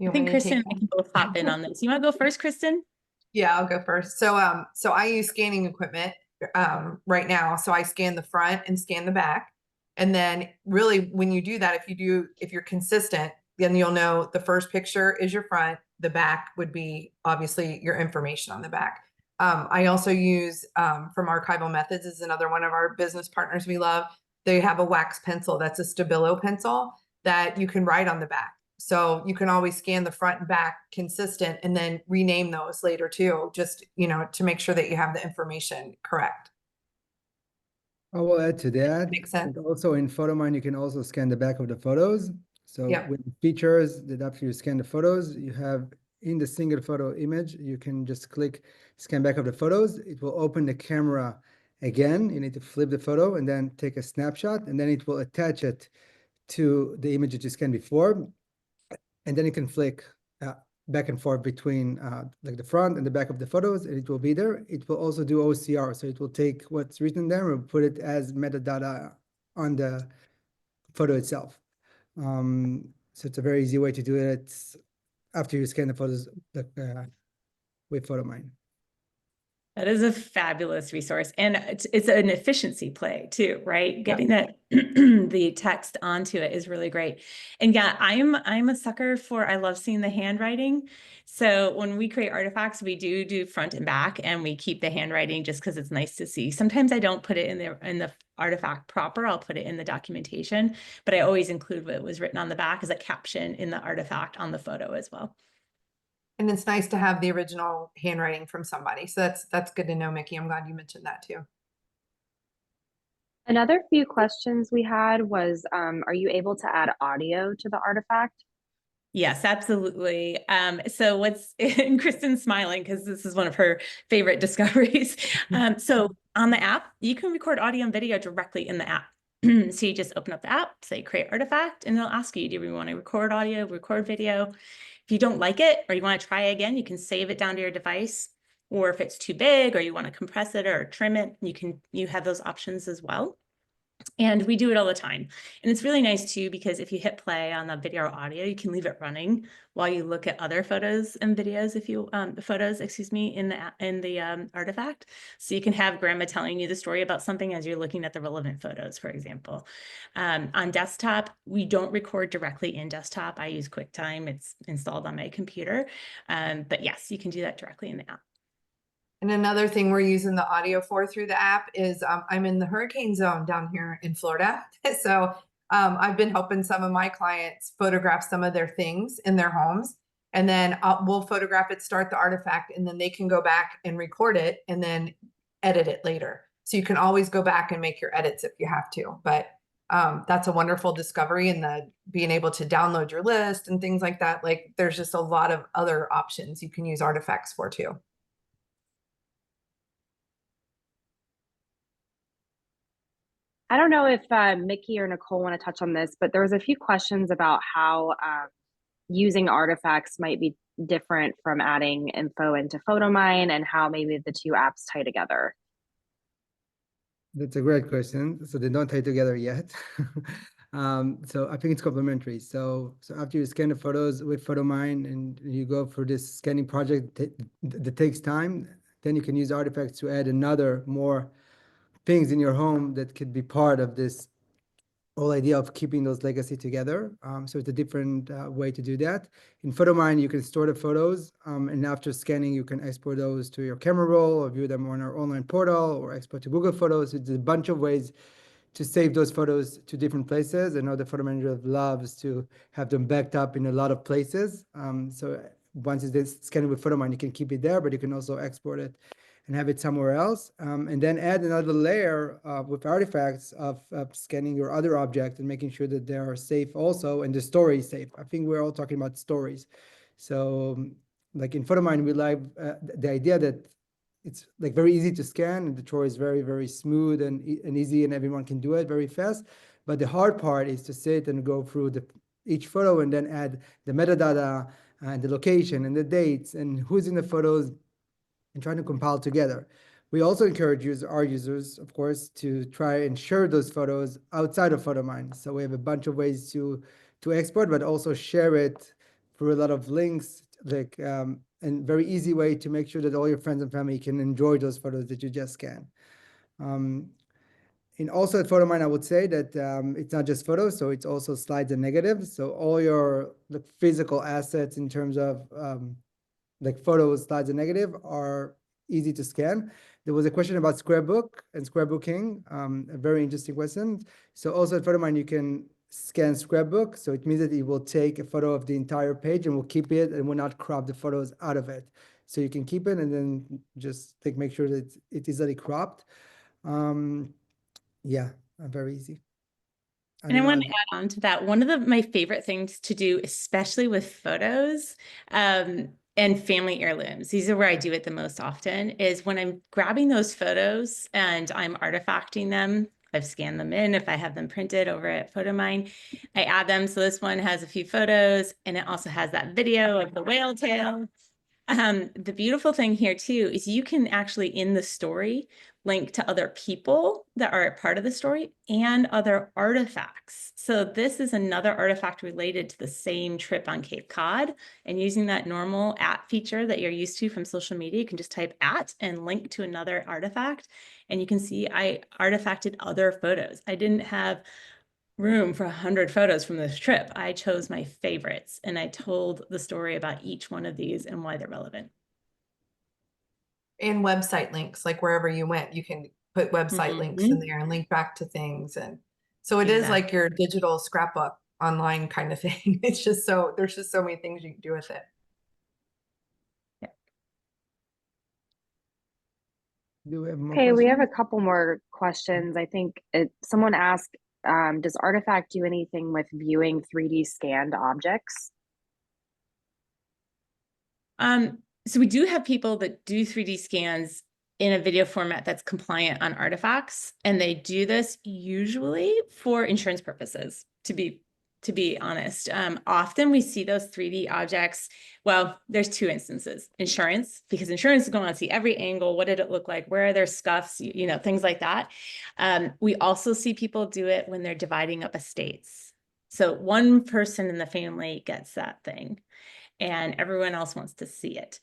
I think Kristen and I can both hop in on this. You want to go first, Kristen? Yeah, I'll go first. So, so I use scanning equipment right now. So I scan the front and scan the back. And then really when you do that, if you're consistent, then you'll know the first picture is your front. The back would be obviously your information on the back. I also use from Archival Methods is another one of our business partners we love. They have a wax pencil that's a Stabilo pencil that you can write on the back. So you can always scan the front and back consistent and then rename those later too, just, you know, to make sure that you have the information correct. I will add to that. Makes sense. And also in Photomyne, you can also scan the back of the photos. So Yep. with features that after you scan the photos, you have in the single photo image, you can just click scan back of the photos. It will open the camera again. You need to flip the photo and then take a snapshot, and then it will attach it to the image that you scanned before. And then you can flick back and forth between like the front and the back of the photos, and it will be there. It will also do OCR, so it will take what's written there and put it as metadata on the photo itself. So it's a very easy way to do it after you scan the photos with Photomyne. That is a fabulous resource. And it's an efficiency play too, right? Getting that the text onto it is really great. And yeah, I'm a sucker for, I love seeing the handwriting. So when we create artifacts, we do front and back, and we keep the handwriting just because it's nice to see. Sometimes I don't put it in the artifact proper, I'll put it in the documentation, but I always include what was written on the back as a caption in the artifact on the photo as well. And it's nice to have the original handwriting from somebody. So that's good to know, Mickey. I'm glad you mentioned that too. Another few questions we had was, are you able to add audio to the artifact? Yes, absolutely. So what's and Kristen's smiling because this is one of her favorite discoveries. So on the app, you can record audio and video directly in the app. So you just open up the app, say create artifact, and it'll ask you, do we want to record audio, record video? If you don't like it or you want to try again, you can save it down to your device. Or if it's too big or you want to compress it or trim it, you have those options as well. And we do it all the time. And it's really nice too, because if you hit play on the video or audio, you can leave it running while you look at other photos and videos, in the artifact. So you can have grandma telling you the story about something as you're looking at the relevant photos, for example. On desktop, we don't record directly in desktop. I use QuickTime. It's installed on my computer. But yes, you can do that directly in the app. And another thing we're using the audio for through the app is I'm in the hurricane zone down here in Florida. So I've been helping some of my clients photograph some of their things in their homes. And then we'll photograph it, start the artifact, and then they can go back and record it and then edit it later. So you can always go back and make your edits if you have to. But that's a wonderful discovery, and the being able to download your list and things like that. Like there's just a lot of other options you can use Artifacts for too. I don't know if Mickey or Nicole want to touch on this, but there was a few questions about how using Artifacts might be different from adding info into Photomyne, and how maybe the two apps tie together. That's a great question. So they don't tie together yet. So I think it's complementary. So after you scan the photos with Photomyne and you go for this scanning project that takes time, then you can use Artifacts to add another more things in your home that could be part of this whole idea of keeping those legacy together. So it's a different way to do that. In Photomyne, you can store the photos, and after scanning, you can export those to your camera roll or view them on our online portal or export to Google Photos. It's a bunch of ways to save those photos to different places. I know the photo manager loves to have them backed up in a lot of places. So once it's scanned with Photomyne, you can keep it there, but you can also export it and have it somewhere else. And then add another layer with Artifacts of scanning your other objects and making sure that they are safe also, and the story is safe. I think we're all talking about stories. So like in Photomyne, we like the idea that it's like very easy to scan, and the drawer is very, very smooth and easy, and everyone can do it very fast. But the hard part is to sit and go through each photo and then add the metadata and the location and the dates and who's in the photos, and trying to compile together. We also encourage our users, of course, to try and share those photos outside of Photomyne. So we have a bunch of ways to export, but also share it through a lot of links, like and very easy way to make sure that all your friends and family can enjoy those photos that you just scanned. And also at Photomyne, I would say that it's not just photos, so it's also slides and negatives. So all your physical assets in terms of like photos, slides, and negative are easy to scan. There was a question about scrapbook and scrapbooking, a very interesting question. So also at Photomyne, you can scan scrapbook. So it means that it will take a photo of the entire page and will keep it and will not crop the photos out of it. So you can keep it and then just make sure that it is easily cropped. Yeah, very easy. And I want to add on to that. One of my favorite things to do, especially with photos and family heirlooms, these are where I do it the most often, is when I'm grabbing those photos and I'm artifacting them. I've scanned them in. If I have them printed over at Photomyne, I add them. So this one has a few photos, and it also has that video of the whale tail. The beautiful thing here too is you can actually, in the story, link to other people that are a part of the story and other artifacts. So this is another artifact related to the same trip on Cape Cod, and using that normal @ feature that you're used to from social media, you can just type @ and link to another artifact, and you can see I artifacted other photos. I didn't have room for 100 photos from this trip. I chose my favorites, and I told the story about each one of these and why they're relevant. And website links, like wherever you went, you can put website links in there and link back to things. And so it is like your digital scrapbook online kind of thing. It's just there's just so many things you can do with it. Do we have more Okay, we have a questions? couple more questions. I think someone asked, does Artifact do anything with viewing 3D scanned objects? So we do have people that do 3D scans in a video format that's compliant on Artifacts, and they do this usually for insurance purposes, to be honest. Often we see those 3D objects. Well, there's two instances. Insurance, because insurance is going to see every angle. What did it look like? Where are there scuffs? Things like that. We also see people do it when they're dividing up estates. So one person in the family gets that thing, and everyone else wants to see it.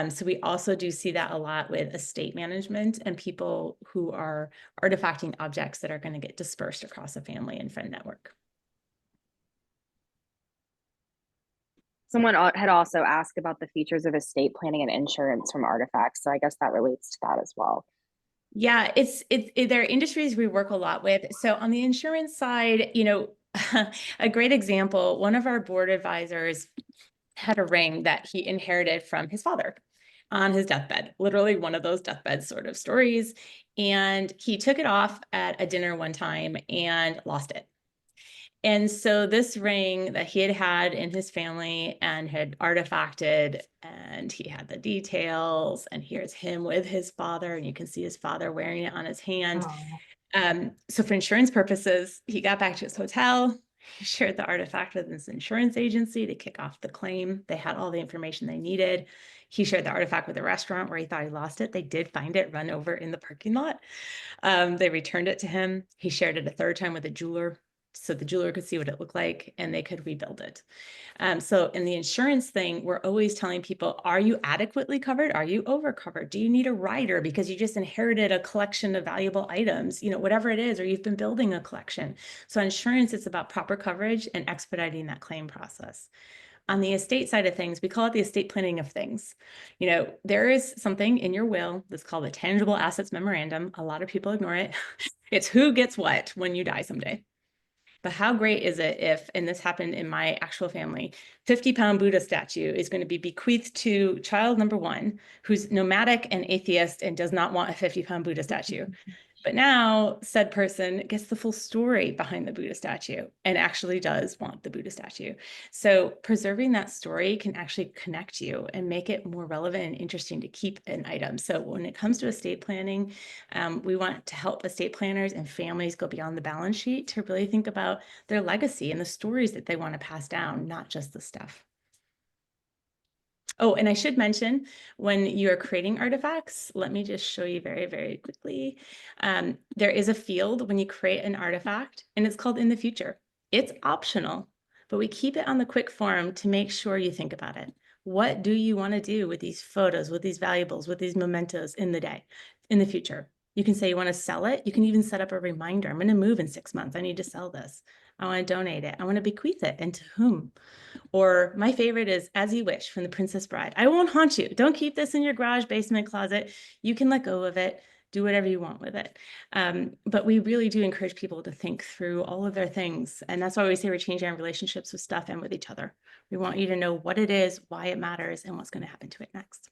So we also do see that a lot with estate management and people who are artifacting objects that are going to get dispersed across a family and friend network. Someone had also asked about the features of estate planning and insurance from Artifacts. So I guess that relates to that as well. Yeah, there are industries we work a lot with. So on the insurance side, a great example, one of our board advisors had a ring that he inherited from his father. on his deathbed, literally one of those deathbed sort of stories. And he took it off at a dinner one time and lost it. And so this ring that he had had in his family and had artifacted, and he had the details, and here's him with his father, and you can see his father wearing it on his hand. So for insurance purposes, he got back to his hotel. He shared the artifact with his insurance agency to kick off the claim. They had all the information they needed. He shared the artifact with the restaurant where he thought he lost it. They did find it run over in the parking lot. They returned it to him. He shared it a third time with a jeweler, so the jeweler could see what it looked like and they could rebuild it. So in the insurance thing, we're always telling people, are you adequately covered? Are you over covered? Do you need a rider because you just inherited a collection of valuable items, you know, whatever it is, or you've been building a collection. So insurance, it's about proper coverage and expediting that claim process. On the estate side of things, we call it the estate planning of things. You know, there is something in your will that's called a tangible assets memorandum. A lot of people ignore it. It's who gets what when you die someday. But how great is it if, and this happened in my actual family, 50-pound Buddha statue is going to be bequeathed to child number 1, who's nomadic and atheist and does not want a 50-pound Buddha statue. But now said person gets the full story behind the Buddha statue and actually does want the Buddha statue. So preserving that story can actually connect you and make it more relevant and interesting to keep an item. So when it comes to estate planning, we want to help estate planners and families go beyond the balance sheet to really think about their legacy and the stories that they want to pass down, not just the stuff. Oh, and I should mention, when you're creating artifacts, let me just show you very, very quickly. There is a field when you create an artifact, and it's called in the future. It's optional, but we keep it on the quick form to make sure you think about it. What do you want to do with these photos, with these valuables, with these mementos in the future? You can say you want to sell it. You can even set up a reminder. I'm going to move in 6 months. I need to sell this. I want to donate it. I want to bequeath it. And to whom? Or my favorite is As You Wish from The Princess Bride. I won't haunt you. Don't keep this in your garage, basement, closet. You can let go of it. Do whatever you want with it. But we really do encourage people to think through all of their things. And that's why we say we're changing our relationships with stuff and with each other. We want you to know what it is, why it matters, and what's going to happen to it next.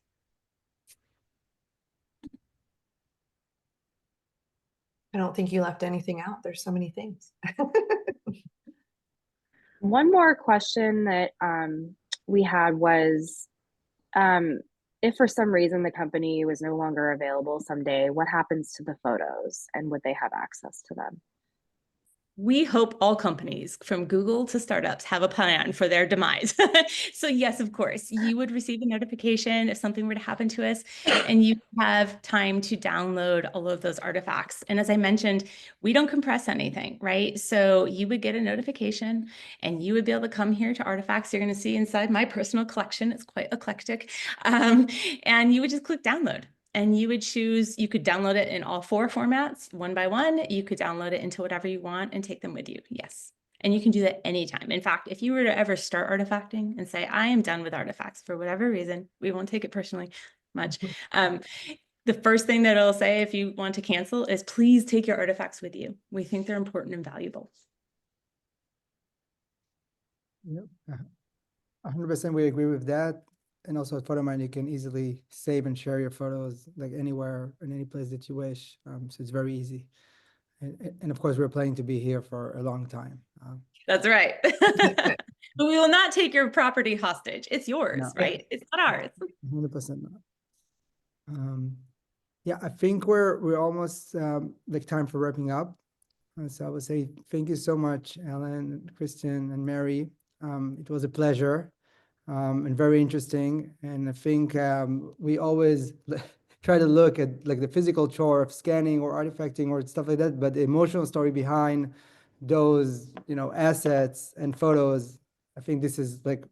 I don't think you left anything out. There's so many things. One more question that we had was, if for some reason the company was no longer available someday, what happens to the photos and would they have access to them? We hope all companies, from Google to startups, have a plan for their demise. So yes, of course, you would receive a notification if something were to happen to us, and you have time to download all of those artifacts. And as I mentioned, we don't compress anything, right? So you would get a notification and you would be able to come here to Artifacts. You're going to see inside my personal collection. It's quite eclectic. And you would just click download. And you would choose, you could download it in all 4 formats, one by one. You could download it into whatever you want and take them with you. Yes. And you can do that anytime. In fact, if you were to ever start artifacting and say, I am done with artifacts for whatever reason, we won't take it personally much. The first thing that it'll say if you want to cancel is please take your artifacts with you. We think they're important and valuable. Yep. 100% we agree with that. And also at Photomyne, you can easily save and share your photos like anywhere in any place that you wish. So it's very easy. And of course, we're planning to be here for a long time. That's right. But we will not take your property hostage. It's yours, No. right? It's not ours. 100% not. Yeah, I think we're almost like time for wrapping up. So I would say thank you so much, Ellen, Kristen, and Mary. It was a pleasure. And very interesting. And I think we always try to look at like the physical chore of scanning or artifacting or stuff like that, but the emotional story behind those, you know, assets and photos, I think this is like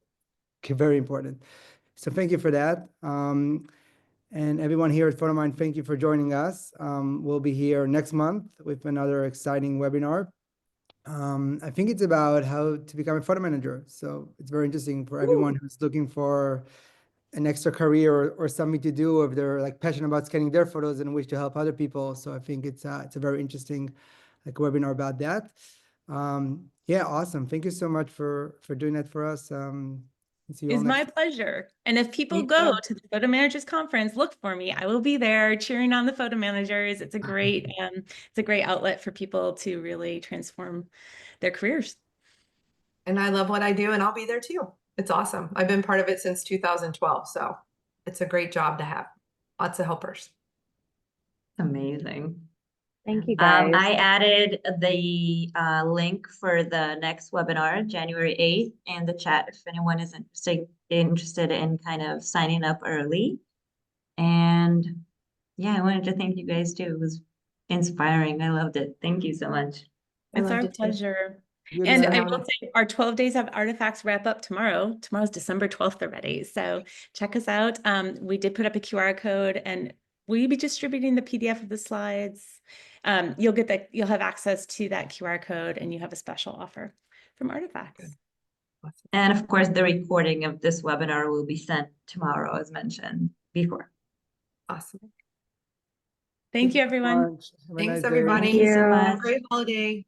very important. So thank you for that. And everyone here at Photomyne, thank you for joining us. We'll be here next month with another exciting webinar. I think it's about how to become a photo manager. So it's very interesting for everyone who's looking for an extra career or something to do if they're like passionate about scanning their photos and wish to help other people. So I think it's a very interesting like webinar about that. Yeah, awesome. Thank you so much for doing that for us. See you all It's my next. pleasure. And if people Me go too. to the Photo Managers Conference, look for me. I will be there cheering on the photo managers. It's a great outlet for people to really transform their careers. And I love what I do, and I'll be there too. It's awesome. I've been part of it since 2012, so it's a great job to have. Lots of helpers. Amazing. Thank you guys. I added the link for the next webinar, January 8th, in the chat if anyone is interested in kind of signing up early. And yeah, I wanted to thank you guys too. It was inspiring. I loved it. Thank you so much. It's our loved it too. pleasure. Good And luck. I will say our 12 days of artifacts wrap up tomorrow. Tomorrow's December 12th already. So check us out. We did put up a QR code and we'll be distributing the PDF of the slides. You'll have access to that QR code and you have a special offer from Artifacts. Awesome. And of course, the recording of this webinar will be sent tomorrow, as mentioned before. Awesome. Thank you, everyone. Have a Thanks, nice day. everybody. Thank you so you. much. Have a great holiday.